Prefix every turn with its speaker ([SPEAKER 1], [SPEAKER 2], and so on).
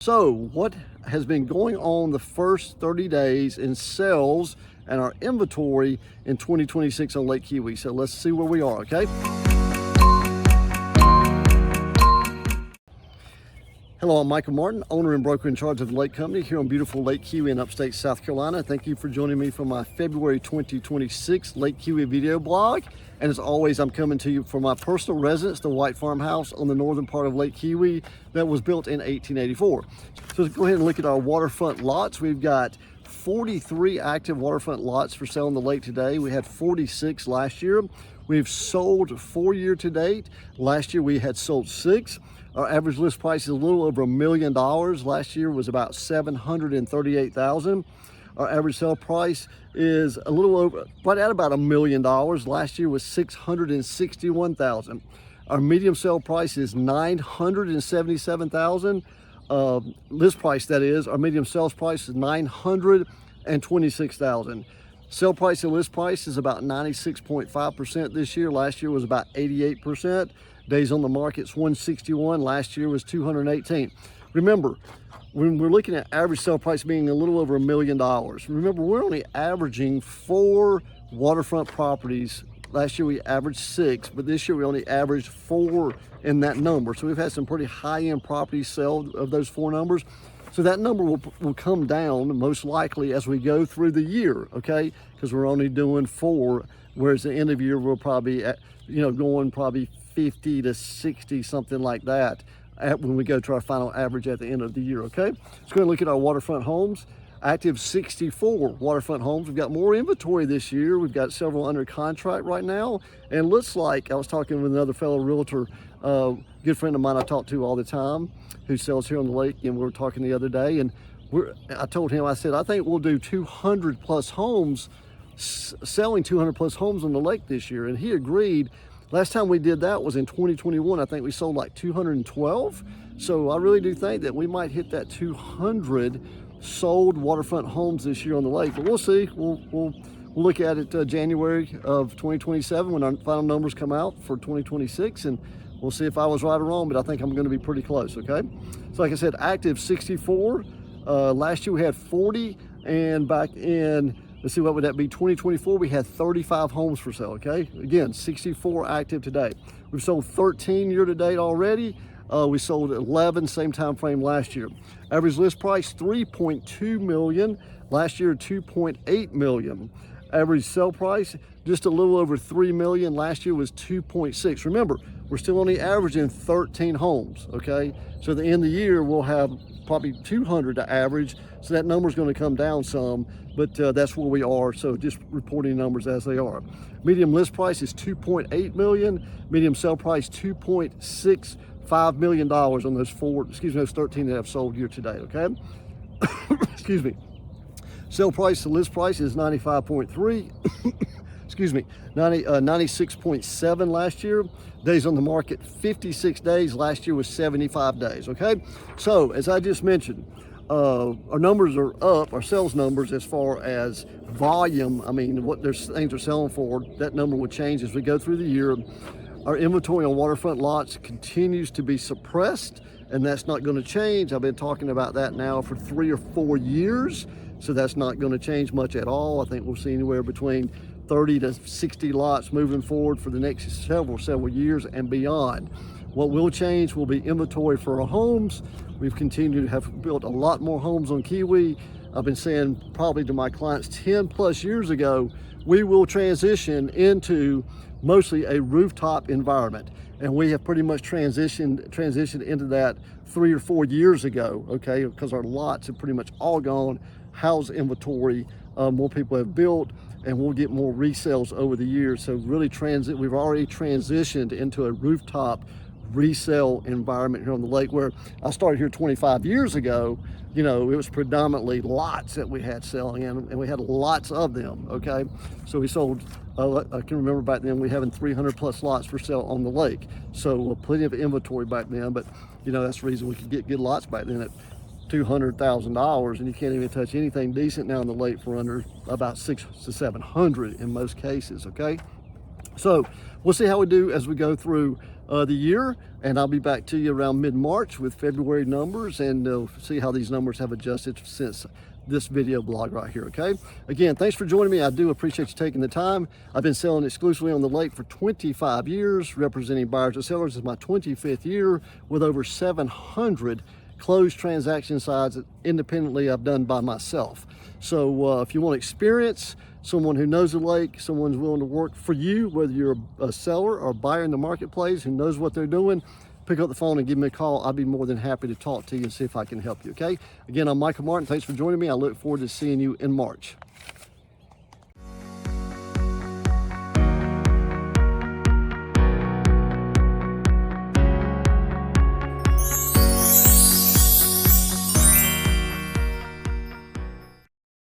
[SPEAKER 1] So what has been going on the first 30 days in sales and our inventory in 2026 on Lake Keowee? So let's see where we are, okay? Hello, I'm Michael Martin, owner and broker in charge of the Lake Company here on beautiful Lake Keowee in Upstate, South Carolina. Thank you for joining me for my February 2026 Lake Keowee video blog. And as always, I'm coming to you from my personal residence, the White Farmhouse on the northern part of Lake Keowee that was built in 1884. So let's go ahead and look at our waterfront lots. We've got 43 active waterfront lots for sale on the lake today. We had 46 last year. We've sold 4 year to date. Last year we had sold 6. Our average list price is a little over $1 million. Last year was about $738,000. Our average sale price is a little over, right at about $1 million. Last year was $661,000. Our medium sale price is $977,000. List price, that is. Our medium sales price is $926,000. Sale price and list price is about 96.5% this year. Last year was about 88%. Days on the market is 161. Last year was 218. Remember, when we're looking at average sale price being a little over $1 million, remember we're only averaging 4 waterfront properties. Last year we averaged 6, but this year we only averaged 4 in that number. So we've had some pretty high-end properties sell of those 4 numbers. So that number will come down most likely as we go through the year, okay? Because we're only doing 4, whereas the end of the year we'll probably, going probably 50 to 60, something like that, when we go to our final average at the end of the year, okay? Let's go and look at our waterfront homes. Active 64 waterfront homes. We've got more inventory this year. We've got several under contract right now. And looks like, I was talking with another fellow realtor, good friend of mine I talk to all the time, who sells here on the lake, and we were talking the other day, and I told him, I said, I think we'll do 200 plus homes, selling 200 plus homes on the lake this year. And he agreed. Last time we did that was in 2021. I think we sold like 212. So I really do think that we might hit that 200 sold waterfront homes this year on the lake. But we'll see. We'll look at it January of 2027 when our final numbers come out for 2026, and we'll see if I was right or wrong, but I think I'm going to be pretty close, okay? So like I said, active 64. Last year we had 40, and back in, let's see, what would that be? 2024, we had 35 homes for sale, okay? Again, 64 active today. We've sold 13 year to date already. We sold 11 same time frame last year. Average list price, $3.2 million. Last year, $2.8 million. Average sale price, just a little over $3 million. Last year was 2.6. Remember, we're still only averaging 13 homes, okay? So at the end of the year, we'll have probably 200 to average. So that number is going to come down some, but that's where we are. So just reporting numbers as they are. Medium list price is $2.8 million. Medium sale price, $2.65 million on those 13 that have sold year to date, okay? Excuse me. Sale price to list price is 95.3. Excuse me, 96.7 last year. Days on the market, 56 days. Last year was 75 days, okay? So, as I just mentioned, our numbers are up, our sales numbers as far as volume, I mean, what their things are selling for, that number will change as we go through the year. Our inventory on waterfront lots continues to be suppressed, and that's not going to change. I've been talking about that now for 3 or 4 years, so that's not going to change much at all. I think we'll see anywhere between 30 to 60 lots moving forward for the next several years and beyond. What will change will be inventory for our homes. We've continued to have built a lot more homes on Keowee. I've been saying probably to my clients 10 plus years ago, we will transition into mostly a rooftop environment. And we have pretty much transitioned into that 3 or 4 years ago, okay? Because our lots have pretty much all gone house inventory. More people have built, and we'll get more resales over the years. So really we've already transitioned into a rooftop resale environment here on the lake, where I started here 25 years ago. It was predominantly lots that we had selling, and we had lots of them, okay? So we sold, I can remember back then we having 300 plus lots for sale on the lake. So plenty of inventory back then, but that's the reason we could get good lots back then at $200,000, and you can't even touch anything decent now on the lake for under about 600 to 700 in most cases, okay? So we'll see how we do as we go through the year, and I'll be back to you around mid-March with February numbers, and see how these numbers have adjusted since this video blog right here. Okay, again, thanks for joining me. I do appreciate you taking the time. I've been selling exclusively on the lake for 25 years, representing buyers and sellers. It's my 25th year with over 700 closed transaction sides that independently I've done by myself. So if you want experience, someone who knows the lake, someone who's willing to work for you, whether you're a seller or a buyer in the marketplace who knows what they're doing, pick up the phone and give me a call. I'll be more than happy to talk to you and see if I can help you. Okay, again, I'm Michael Martin. Thanks for joining me. I look forward to seeing you in March.